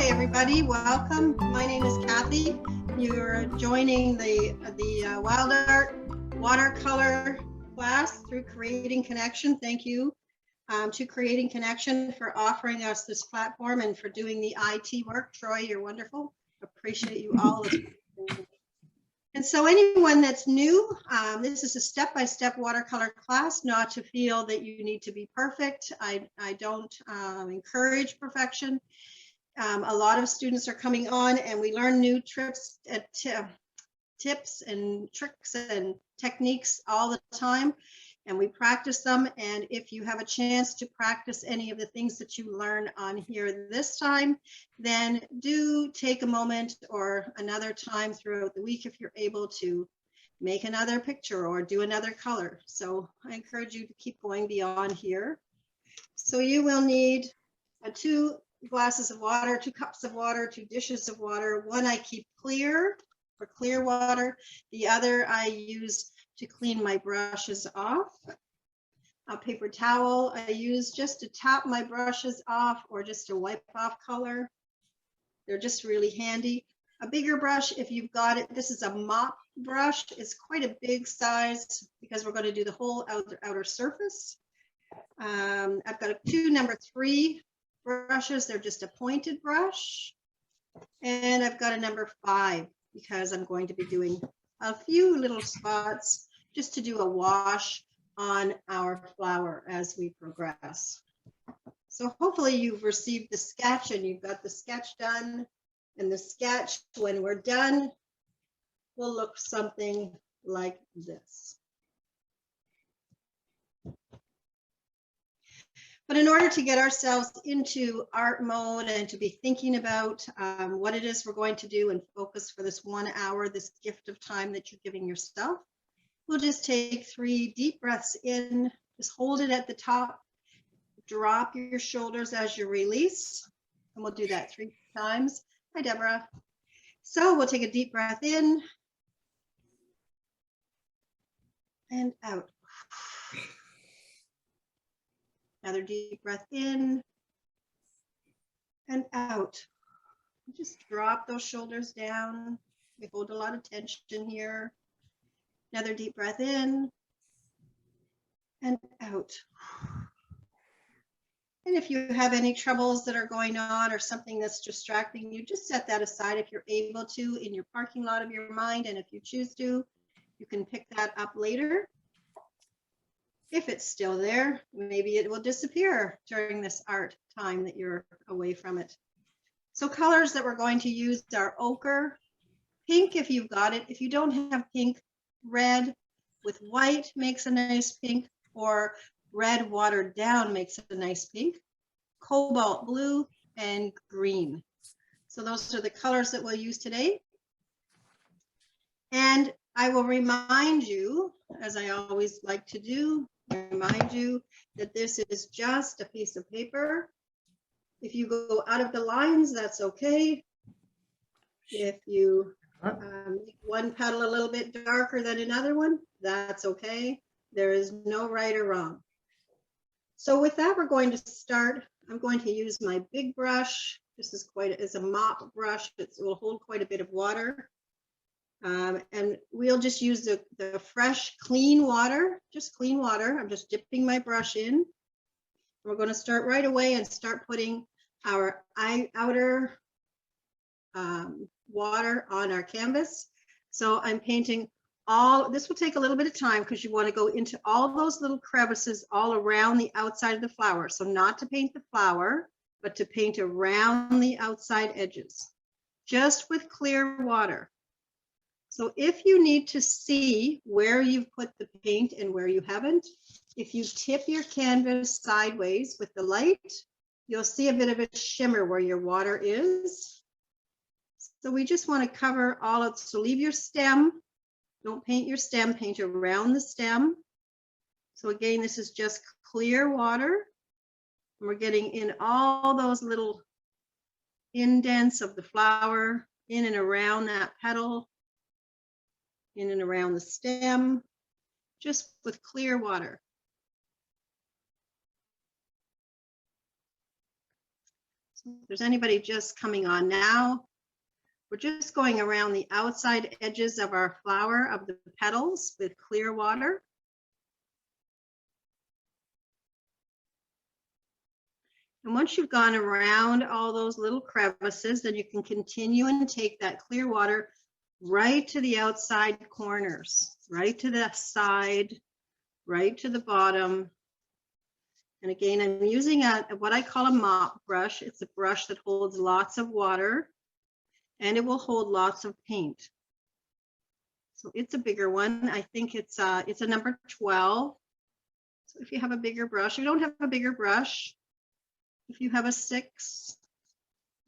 Hi, everybody. Welcome. My name is Cathy. You're joining the Wild Art watercolor class through Creating Connection. Thank you to Creating Connection for offering us this platform and for doing the IT work. Troy, you're wonderful. Appreciate you all. And so anyone that's new, this is a step-by-step watercolor class, not to feel that you need to be perfect. I don't encourage perfection. A lot of students are coming on and we learn new tips and tricks and techniques all the time, and we practice them. And if you have a chance to practice any of the things that you learn on here this time, then do take a moment or another time throughout the week if you're able to make another picture or do another color. So I encourage you to keep going beyond here. So you will need 2 glasses of water, 2 cups of water, 2 dishes of water. One I keep clear for clear water. The other I use to clean my brushes off. A paper towel I use just to tap my brushes off or just to wipe off color. They're just really handy. A bigger brush, if you've got it, this is a mop brush. It's quite a big size because we're going to do the whole outer surface. I've got 2 number 3 brushes. They're just a pointed brush. And I've got a number 5 because I'm going to be doing a few little spots just to do a wash on our flower as we progress. So hopefully you've received the sketch and you've got the sketch done, and the sketch, when we're done, will look something like this. But in order to get ourselves into art mode and to be thinking about what it is we're going to do and focus for this 1 hour, this gift of time that you're giving yourself, we'll just take 3 deep breaths in, just hold it at the top, drop your shoulders as you release, and we'll do that 3 times. Hi, Deborah. So we'll take a deep breath in and out. Another deep breath in and out. Just drop those shoulders down. We hold a lot of tension here. Another deep breath in and out. And if you have any troubles that are going on or something that's distracting you, just set that aside if you're able to in your parking lot of your mind. And if you choose to, you can pick that up later. If it's still there, maybe it will disappear during this art time that you're away from it. So colors that we're going to use are ochre, pink if you've got it. If you don't have pink, red with white makes a nice pink, or red watered down makes a nice pink, cobalt blue, and green. So those are the colors that we'll use today. And I will remind you, as I always like to do, remind you that this is just a piece of paper. If you go out of the lines, that's okay. If you make one petal a little bit darker than another one, that's okay. There is no right or wrong. So with that, we're going to start. I'm going to use my big brush. This is a mop brush. It will hold quite a bit of water. And we'll just use the fresh, clean water, just clean water. I'm just dipping my brush in. We're going to start right away and start putting our outer water on our canvas. So I'm painting this will take a little bit of time because you want to go into all those little crevices all around the outside of the flower. So not to paint the flower, but to paint around the outside edges, just with clear water. So if you need to see where you've put the paint and where you haven't, if you tip your canvas sideways with the light, you'll see a bit of a shimmer where your water is. So we just want to cover all of, so leave your stem, don't paint your stem, paint around the stem. So again, this is just clear water. And we're getting in all those little indents of the flower, in and around that petal, in and around the stem, just with clear water. If there's anybody just coming on now, we're just going around the outside edges of our flower, of the petals, with clear water. And once you've gone around all those little crevices, then you can continue and take that clear water right to the outside corners, right to the side, right to the bottom. And again, I'm using what I call a mop brush. It's a brush that holds lots of water and it will hold lots of paint. So it's a bigger one. I think it's a number 12. So if you have a bigger brush, if you don't have a bigger brush, if you have a 6,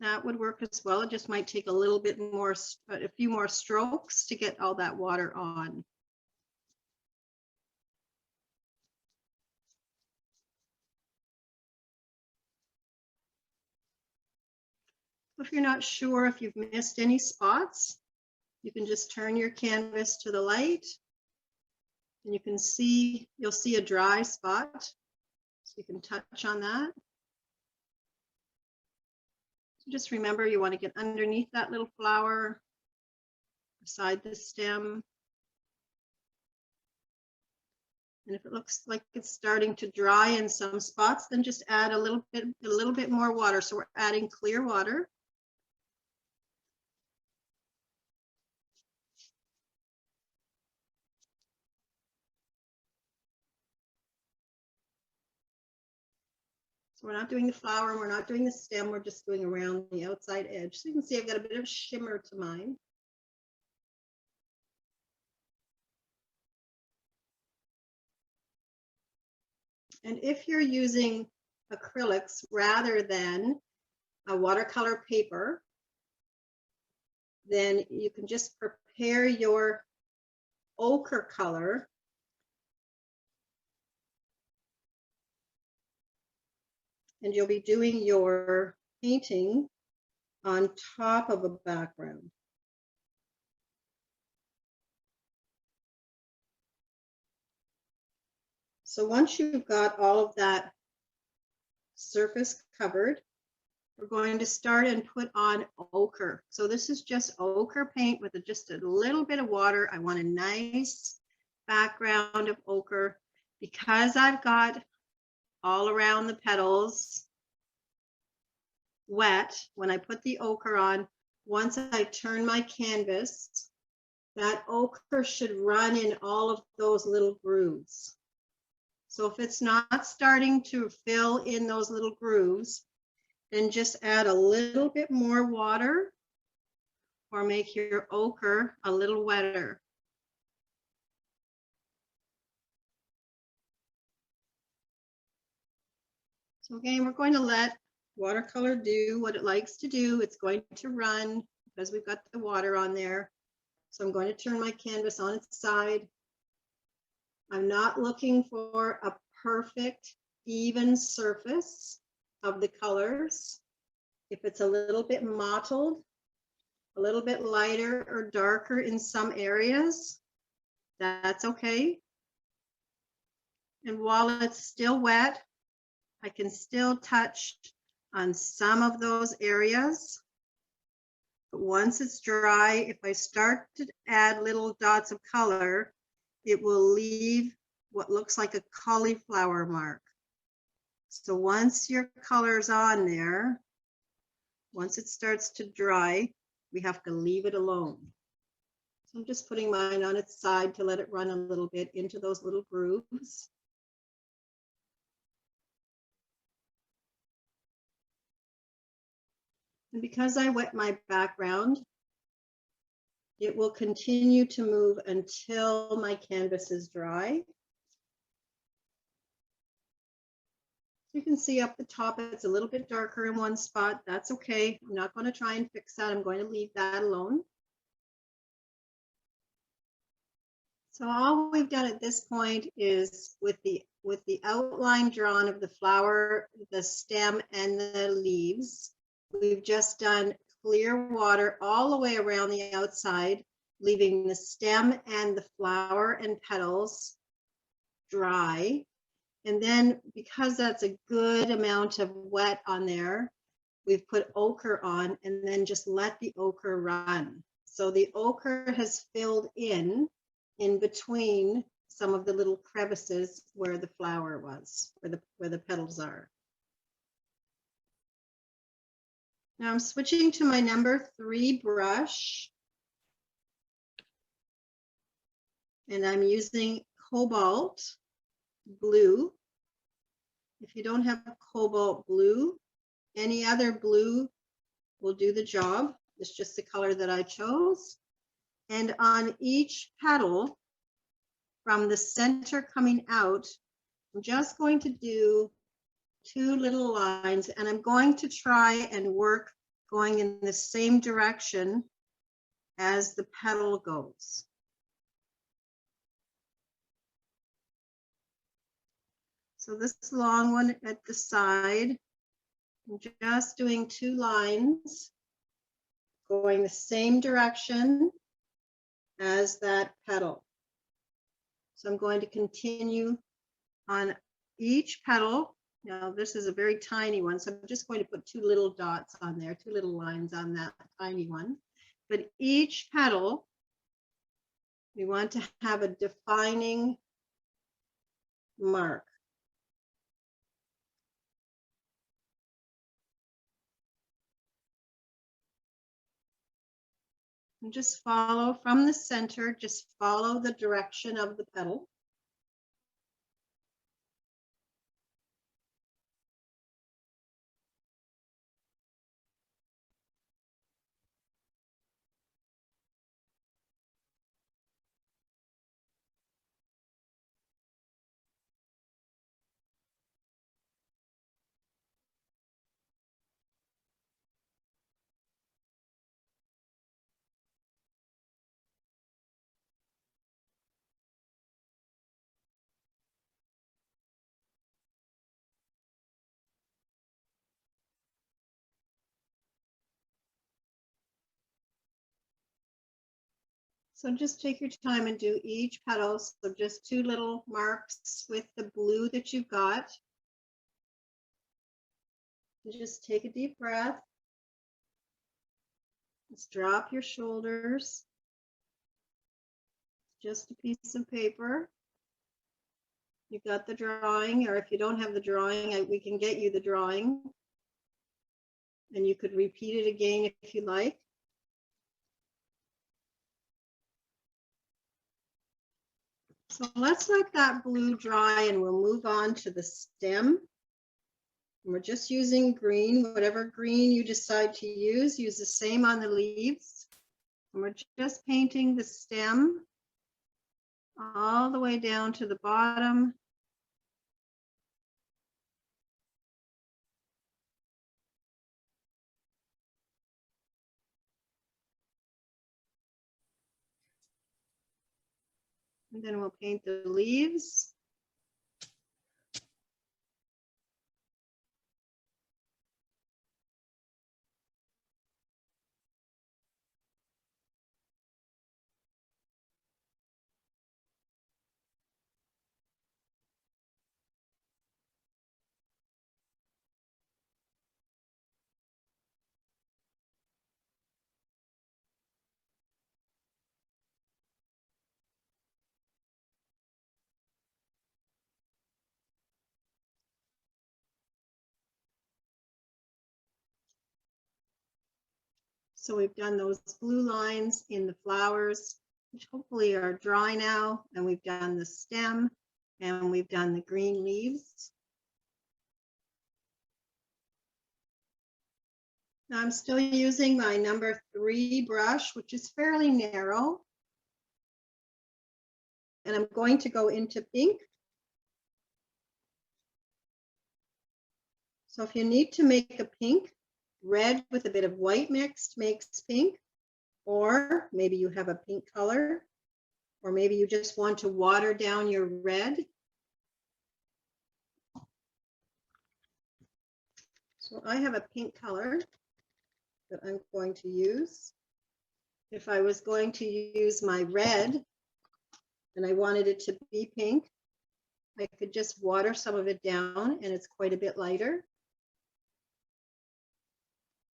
that would work as well. It just might take a little bit more, a few more strokes to get all that water on. If you're not sure if you've missed any spots, you can just turn your canvas to the light and you can see, you'll see a dry spot. So you can touch on that. So just remember, you want to get underneath that little flower, beside the stem. And if it looks like it's starting to dry in some spots, then just add a little bit more water. So we're adding clear water. So we're not doing the flower and we're not doing the stem, we're just doing around the outside edge. So you can see I've got a bit of shimmer to mine. And if you're using acrylics rather than a watercolor paper, then you can just prepare your ochre color and you'll be doing your painting on top of a background. So once you've got all of that surface covered, we're going to start and put on ochre. So this is just ochre paint with just a little bit of water. I want a nice background of ochre because I've got all around the petals wet. When I put the ochre on, once I turn my canvas, that ochre should run in all of those little grooves. So if it's not starting to fill in those little grooves, then just add a little bit more water or make your ochre a little wetter. So again, we're going to let watercolor do what it likes to do. It's going to run because we've got the water on there. So I'm going to turn my canvas on its side. I'm not looking for a perfect, even surface of the colors. If it's a little bit mottled, a little bit lighter or darker in some areas, that's okay. And while it's still wet, I can still touch on some of those areas. But once it's dry, if I start to add little dots of color, it will leave what looks like a cauliflower mark. So once your color's on there, once it starts to dry, we have to leave it alone. So I'm just putting mine on its side to let it run a little bit into those little grooves. And because I wet my background, it will continue to move until my canvas is dry. You can see up the top, it's a little bit darker in one spot. That's okay. I'm not going to try and fix that. I'm going to leave that alone. So all we've done at this point is with the outline drawn of the flower, the stem, and the leaves, we've just done clear water all the way around the outside, leaving the stem and the flower and petals dry. And then because that's a good amount of wet on there, we've put ochre on and then just let the ochre run. So the ochre has filled in between some of the little crevices where the flower was, where the petals are. Now I'm switching to my number 3 brush, and I'm using Cobalt blue. If you don't have Cobalt blue, any other blue will do the job. It's just the color that I chose. And on each petal, from the center coming out, I'm just going to do 2 little lines, and I'm going to try and work going in the same direction as the petal goes. So this long one at the side, I'm just doing 2 lines going the same direction as that petal. So I'm going to continue on each petal. Now this is a very tiny one, so I'm just going to put 2 little dots on there, 2 little lines on that tiny one. But each petal, we want to have a defining mark. And just follow from the center, just follow the direction of the petal. So just take your time and do each petal. So just 2 little marks with the blue that you've got. And just take a deep breath. Just drop your shoulders. Just a piece of paper. You've got the drawing, or if you don't have the drawing, we can get you the drawing. And you could repeat it again if you like. So let's let that blue dry and we'll move on to the stem. And we're just using green, whatever green you decide to use the same on the leaves. And we're just painting the stem all the way down to the bottom. And then we'll paint the leaves. So we've done those blue lines in the flowers, which hopefully are dry now, and we've done the stem, and we've done the green leaves. Now I'm still using my number 3 brush, which is fairly narrow. And I'm going to go into pink. So if you need to make a pink, red with a bit of white mixed makes pink, or maybe you have a pink color, or maybe you just want to water down your red. So I have a pink color that I'm going to use. If I was going to use my red and I wanted it to be pink, I could just water some of it down and it's quite a bit lighter.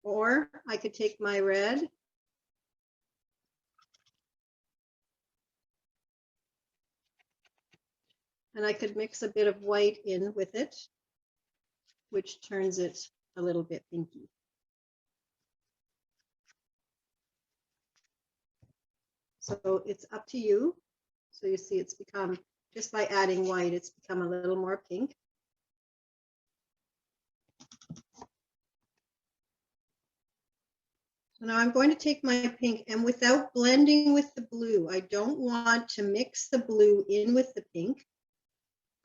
Or I could take my red and I could mix a bit of white in with it, which turns it a little bit pinky. So it's up to you. So you see it's become, just by adding white, it's become a little more pink. So now I'm going to take my pink, and without blending with the blue, I don't want to mix the blue in with the pink.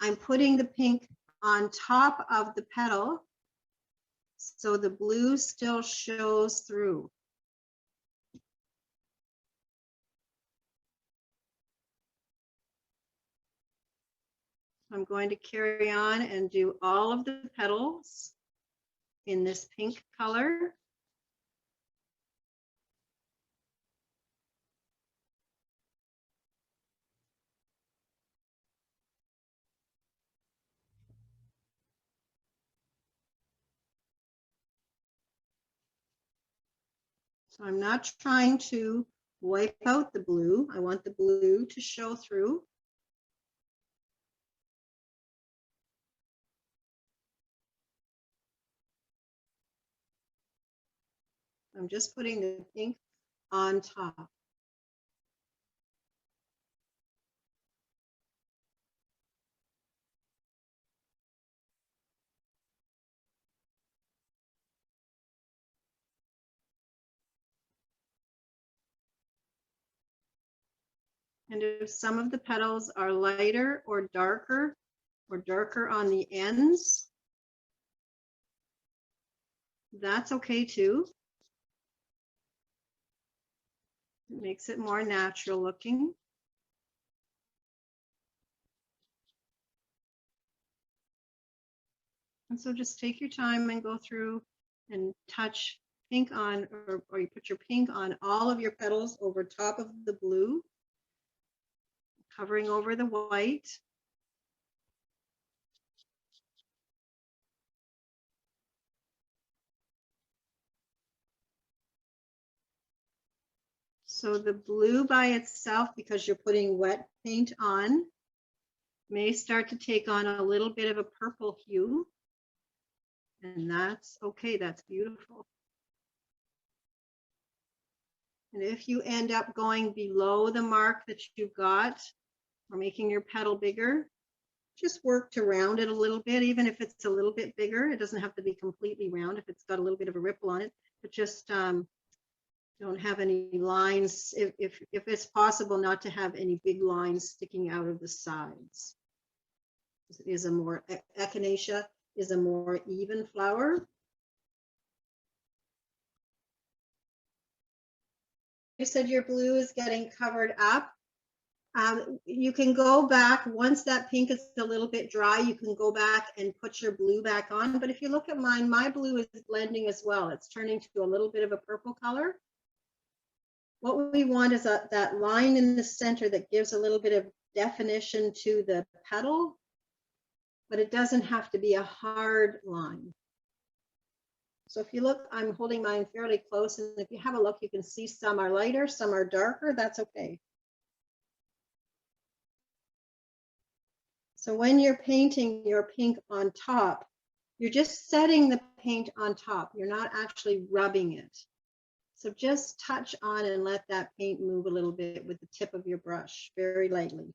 I'm putting the pink on top of the petal so the blue still shows through. I'm going to carry on and do all of the petals in this pink color. So I'm not trying to wipe out the blue. I want the blue to show through. I'm just putting the pink on top. And if some of the petals are lighter or darker on the ends, that's okay too. It makes it more natural looking. And so just take your time and go through and touch pink on, or you put your pink on all of your petals over top of the blue, covering over the white. So the blue by itself, because you're putting wet paint on, may start to take on a little bit of a purple hue. And that's okay, that's beautiful. And if you end up going below the mark that you've got, or making your petal bigger, just work to round it a little bit, even if it's a little bit bigger. It doesn't have to be completely round if it's got a little bit of a ripple on it, but just don't have any lines, if it's possible not to have any big lines sticking out of the sides. It is a more, Echinacea is a more even flower. You said your blue is getting covered up. You can go back, once that pink is a little bit dry, you can go back and put your blue back on. But if you look at mine, my blue is blending as well. It's turning to a little bit of a purple color. What we want is that line in the center that gives a little bit of definition to the petal, but it doesn't have to be a hard line. So if you look, I'm holding mine fairly close, and if you have a look, you can see some are lighter, some are darker. That's okay. So when you're painting your pink on top, you're just setting the paint on top. You're not actually rubbing it. So just touch on and let that paint move a little bit with the tip of your brush, very lightly.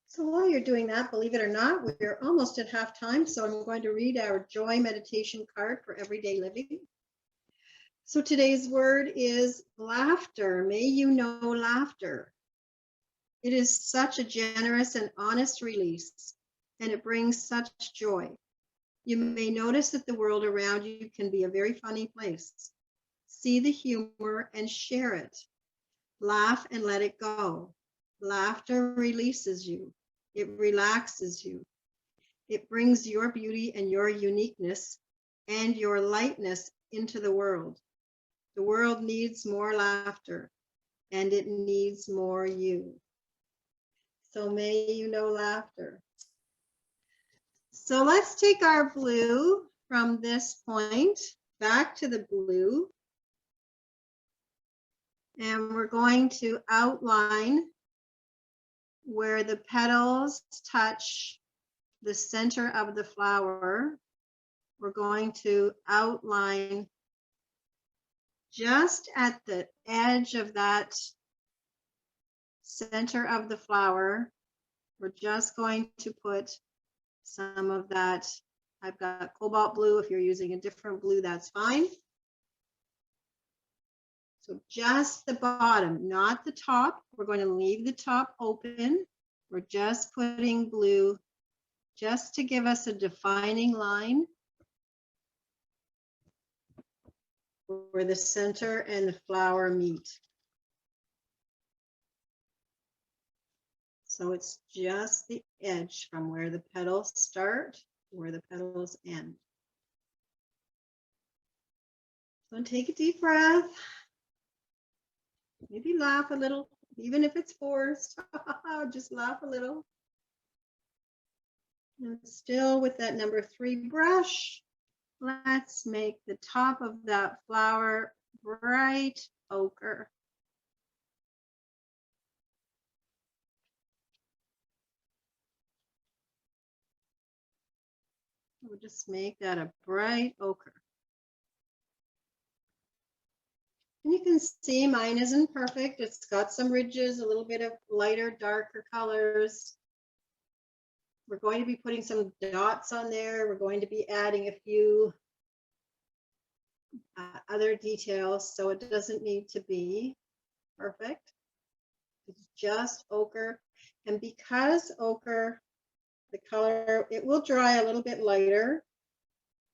So while you're doing that, believe it or not, we're almost at halftime. So I'm going to read our joy meditation card for everyday living. So today's word is laughter. May you know laughter. It is such a generous and honest release, and it brings such joy. You may notice that the world around you can be a very funny place. See the humor and share it. Laugh and let it go. Laughter releases you. It relaxes you. It brings your beauty and your uniqueness and your lightness into the world. The world needs more laughter, and it needs more you. So may you know laughter. So let's take our blue from this point back to the blue. And we're going to outline where the petals touch the center of the flower. We're going to outline just at the edge of that center of the flower. We're just going to put some of that. I've got cobalt blue. If you're using a different blue, that's fine. So just the bottom, not the top. We're going to leave the top open. We're just putting blue just to give us a defining line where the center and the flower meet. So it's just the edge from where the petals start to where the petals end. So take a deep breath. Maybe laugh a little, even if it's forced. Just laugh a little. And still with that number 3 brush, let's make the top of that flower bright ochre. We'll just make that a bright ochre. And you can see mine isn't perfect. It's got some ridges, a little bit of lighter, darker colors. We're going to be putting some dots on there. We're going to be adding a few other details, so it doesn't need to be perfect. It's just ochre. And because ochre, the color, it will dry a little bit lighter,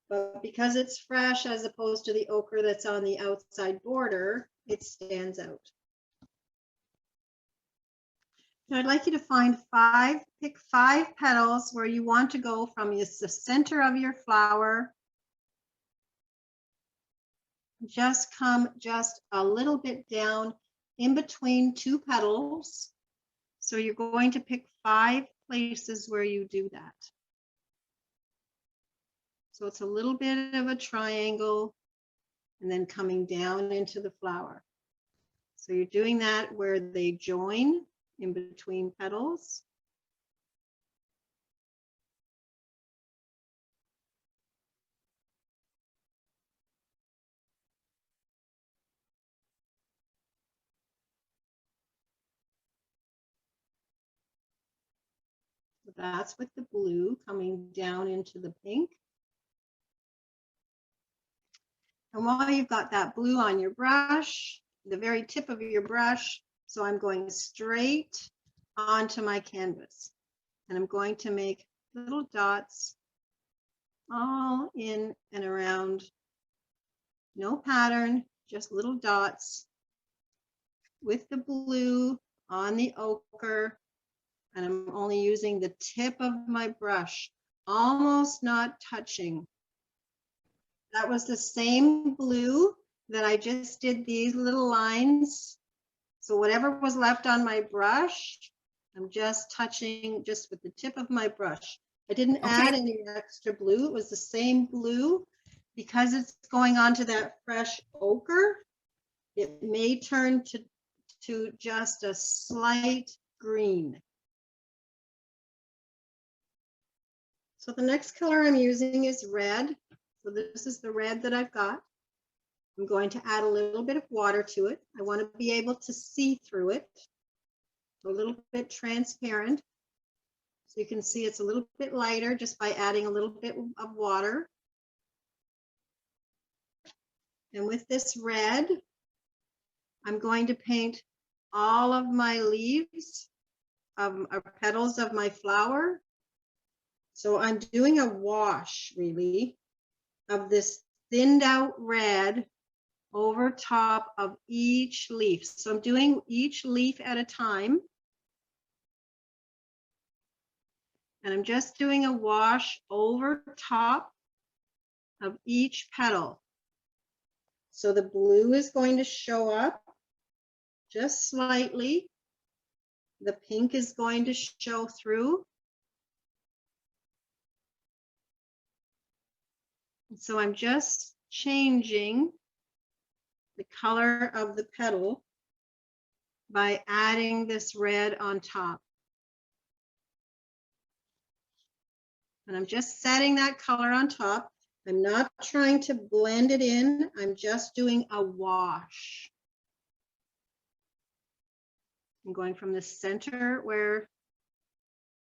but because it's fresh as opposed to the ochre that's on the outside border, it stands out. Now I'd like you to pick 5 petals where you want to go from the center of your flower. Just come just a little bit down in between 2 petals. So you're going to pick 5 places where you do that. So it's a little bit of a triangle and then coming down into the flower. So you're doing that where they join in between petals. So that's with the blue coming down into the pink. And while you've got that blue on your brush, the very tip of your brush, so I'm going straight onto my canvas. And I'm going to make little dots all in and around. No pattern, just little dots with the blue on the ochre. And I'm only using the tip of my brush, almost not touching. That was the same blue that I just did these little lines. So whatever was left on my brush, I'm just touching just with the tip of my brush. I didn't add any extra blue. It was the same blue. Because it's going on to that fresh ochre, it may turn to just a slight green. So the next color I'm using is red. So this is the red that I've got. I'm going to add a little bit of water to it. I want to be able to see through it. A little bit transparent. So you can see it's a little bit lighter just by adding a little bit of water. And with this red, I'm going to paint all of my leaves or petals of my flower. So I'm doing a wash, really, of this thinned out red over top of each leaf. So I'm doing each leaf at a time. And I'm just doing a wash over top of each petal. So the blue is going to show up just slightly. The pink is going to show through. So I'm just changing the color of the petal by adding this red on top. And I'm just setting that color on top. I'm not trying to blend it in. I'm just doing a wash. I'm going from the center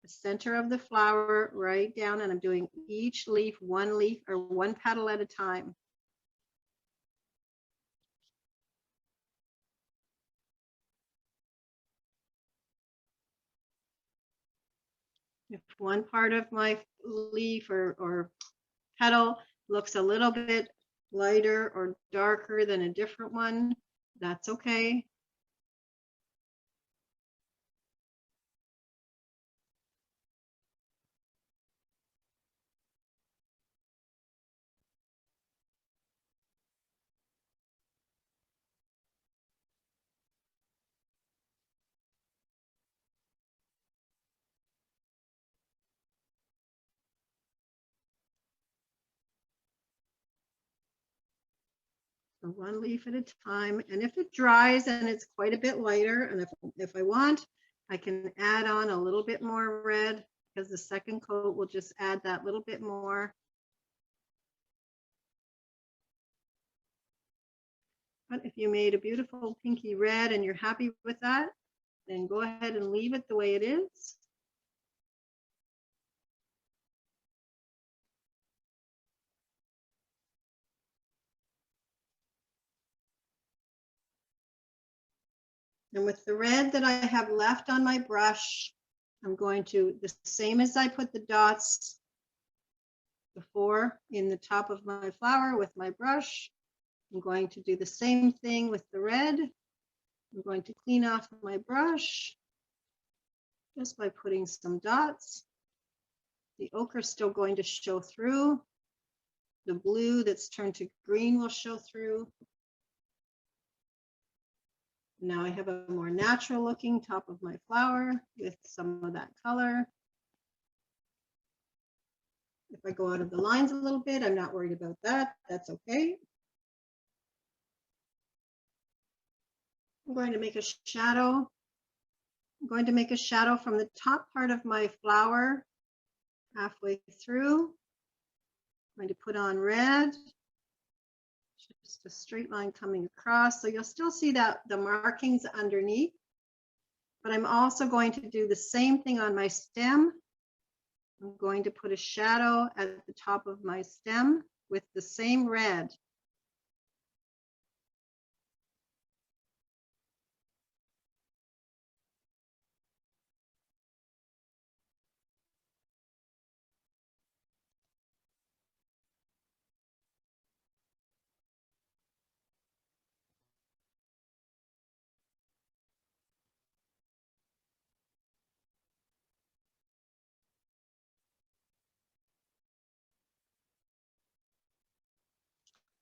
the center of the flower right down, and I'm doing each leaf or one petal at a time. If one part of my leaf or petal looks a little bit lighter or darker than a different one, that's okay. So one leaf at a time. And if it dries and it's quite a bit lighter, and if I want, I can add on a little bit more red, because the second coat will just add that little bit more. But if you made a beautiful pinky red and you're happy with that, then go ahead and leave it the way it is. And with the red that I have left on my brush, I'm going to, the same as I put the dots before in the top of my flower with my brush, I'm going to do the same thing with the red. I'm going to clean off my brush just by putting some dots. The ochre is still going to show through. The blue that's turned to green will show through. Now I have a more natural looking top of my flower with some of that color. If I go out of the lines a little bit, I'm not worried about that. That's okay. I'm going to make a shadow. I'm going to make a shadow from the top part of my flower halfway through. I'm going to put on red. Just a straight line coming across. So you'll still see that the markings underneath, but I'm also going to do the same thing on my stem. I'm going to put a shadow at the top of my stem with the same red.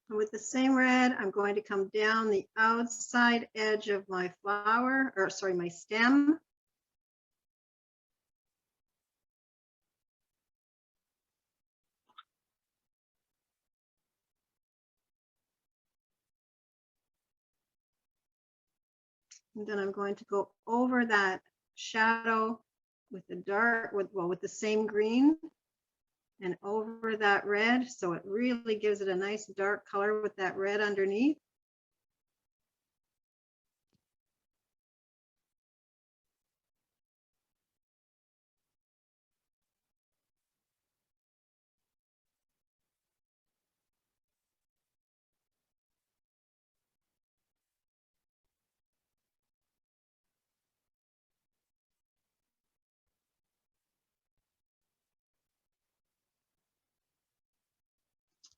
And with the same red, I'm going to come down the outside edge of my flower, or sorry, my stem. And then I'm going to go over that shadow with the dark, with the same green, and over that red. So it really gives it a nice dark color with that red underneath.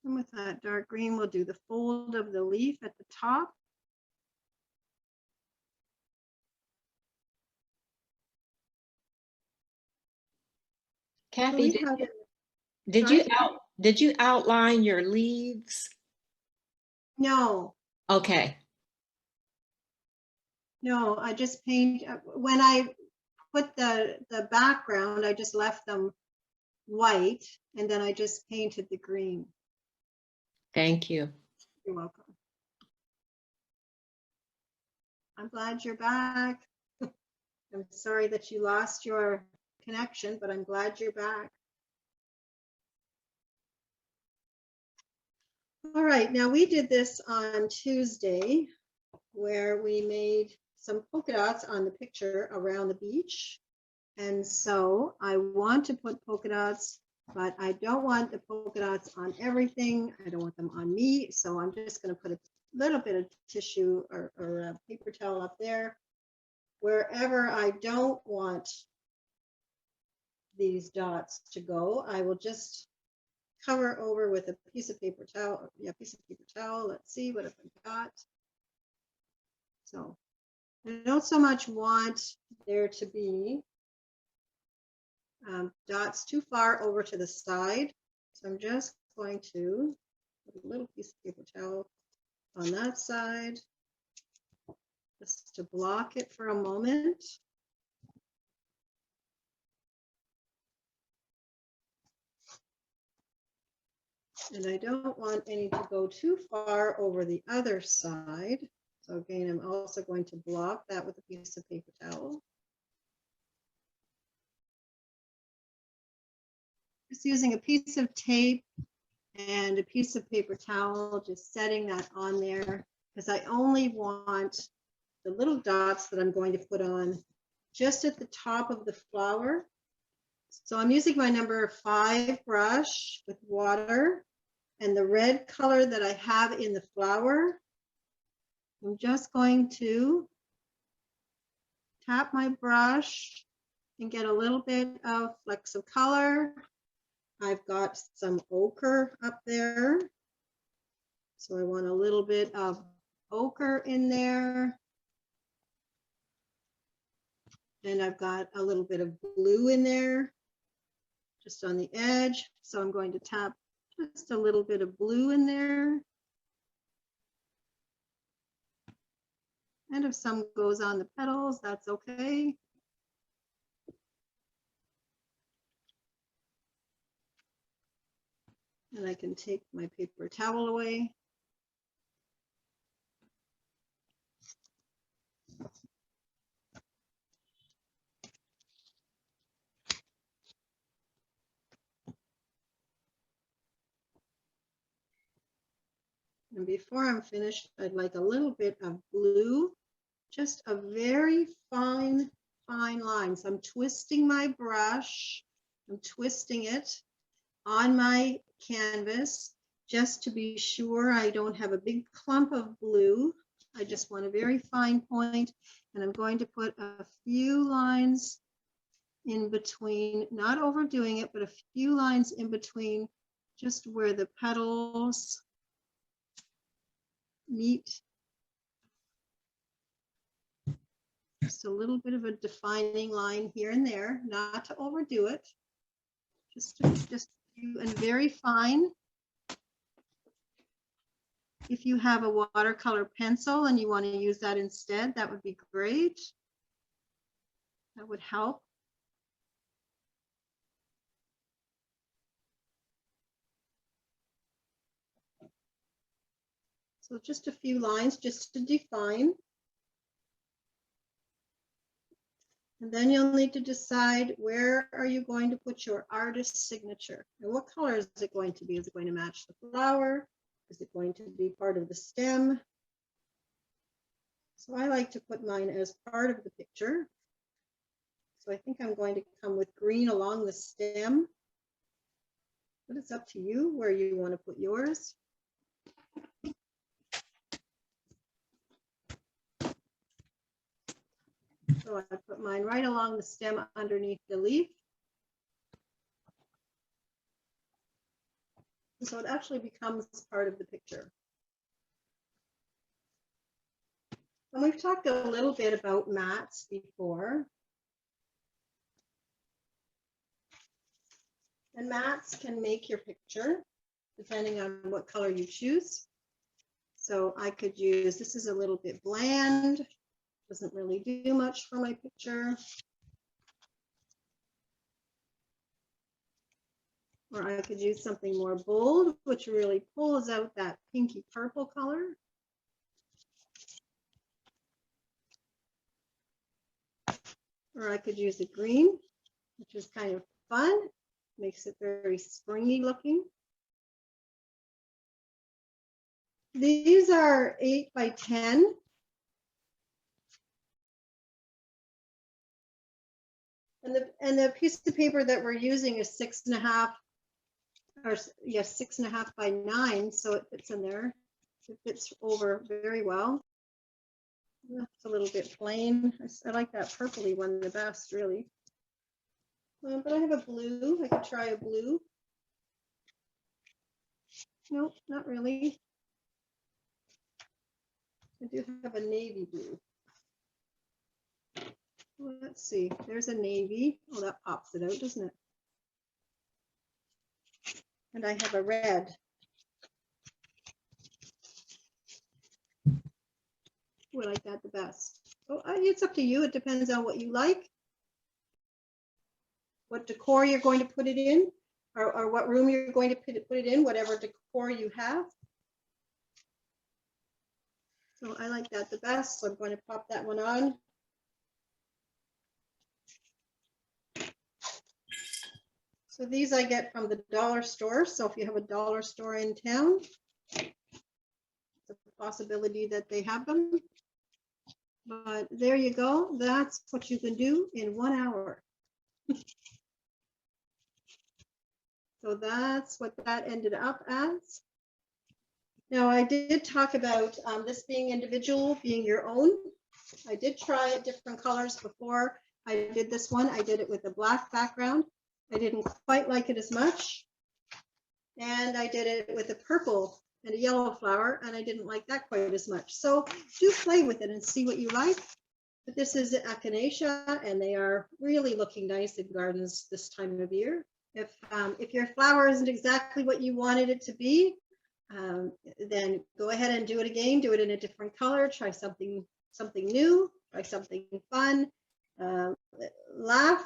And with that dark green, we'll do the fold of the leaf at the top. Cathy, So did you outline your leaves? No, Okay. no, I just paint. When I put the background, I just left them white, and then I just painted the green. Thank you. You're welcome. I'm glad you're back. I'm sorry that you lost your connection, but I'm glad you're back. All right, now we did this on Tuesday where we made some polka dots on the picture around the beach. And so I want to put polka dots, but I don't want the polka dots on everything. I don't want them on me. So I'm just going to put a little bit of tissue or a paper towel up there. Wherever I don't want these dots to go, I will just cover over with a piece of paper towel. Yeah, piece of paper towel. Let's see what I've got. So I don't so much want there to be dots too far over to the side. So I'm just going to put a little piece of paper towel on that side just to block it for a moment. And I don't want any to go too far over the other side. So again, I'm also going to block that with a piece of paper towel. Just using a piece of tape and a piece of paper towel, just setting that on there, because I only want the little dots that I'm going to put on just at the top of the flower. So I'm using my number 5 brush with water and the red color that I have in the flower. I'm just going to tap my brush and get a little bit of flecks of color. I've got some ochre up there. So I want a little bit of ochre in there. And I've got a little bit of blue in there, just on the edge. So I'm going to tap just a little bit of blue in there. And if some goes on the petals, that's okay. And I can take my paper towel away. And before I'm finished, I'd like a little bit of blue, just a very fine line. So I'm twisting my brush, I'm twisting it on my canvas just to be sure I don't have a big clump of blue. I just want a very fine point, and I'm going to put a few lines in between, not overdoing it, but a few lines in between just where the petals meet. Just a little bit of a defining line here and there, not to overdo it. Just and very fine. If you have a watercolor pencil and you want to use that instead, that would be great. That would help. So just a few lines just to define. And then you'll need to decide, where are you going to put your artist's signature? And what color is it going to be? Is it going to match the flower? Is it going to be part of the stem? So I like to put mine as part of the picture. So I think I'm going to come with green along the stem. But it's up to you where you want to put yours. So I put mine right along the stem underneath the leaf. So it actually becomes part of the picture. And we've talked a little bit about mats before. And mats can make your picture depending on what color you choose. So I could use, this is a little bit bland, doesn't really do much for my picture. Or I could use something more bold, which really pulls out that pinky purple color. Or I could use a green, which is kind of fun, makes it very springy looking. These are 8 by 10. And the piece of paper that we're using is 6.5, or yes, 6.5 by 9, so it fits in there. It fits over very well. That's a little bit plain. I like that purpley one the best, really. But I have a blue. I could try a blue. Nope, not really. I do have a navy blue. Well, let's see. There's a navy. Oh, that pops it out, doesn't it? And I have a red. Oh, I like that the best. So it's up to you. It depends on what you like, what decor you're going to put it in, or what room you're going to put it in, whatever decor you have. So I like that the best. So I'm going to pop that one on. So these I get from the dollar store. So if you have a dollar store in town, it's a possibility that they have them. But there you go. That's what you can do in 1 hour. So that's what that ended up as. Now I did talk about this being individual, being your own. I did try different colors before I did this one. I did it with a black background. I didn't quite like it as much. And I did it with a purple and a yellow flower, and I didn't like that quite as much. So do play with it and see what you like. But this is Echinecea, and they are really looking nice in gardens this time of year. If your flower isn't exactly what you wanted it to be, then go ahead and do it again. Do it in a different color. Try something new. Try something fun. Laugh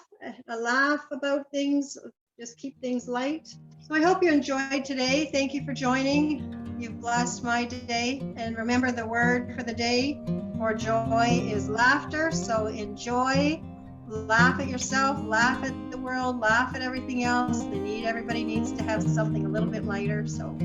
about things. Just keep things light. So I hope you enjoyed today. Thank you for joining. You've blessed my day. And remember, the word for the day for joy is laughter. So enjoy. Laugh at yourself, laugh at the world, laugh at everything else. Everybody needs to have something a little bit lighter. So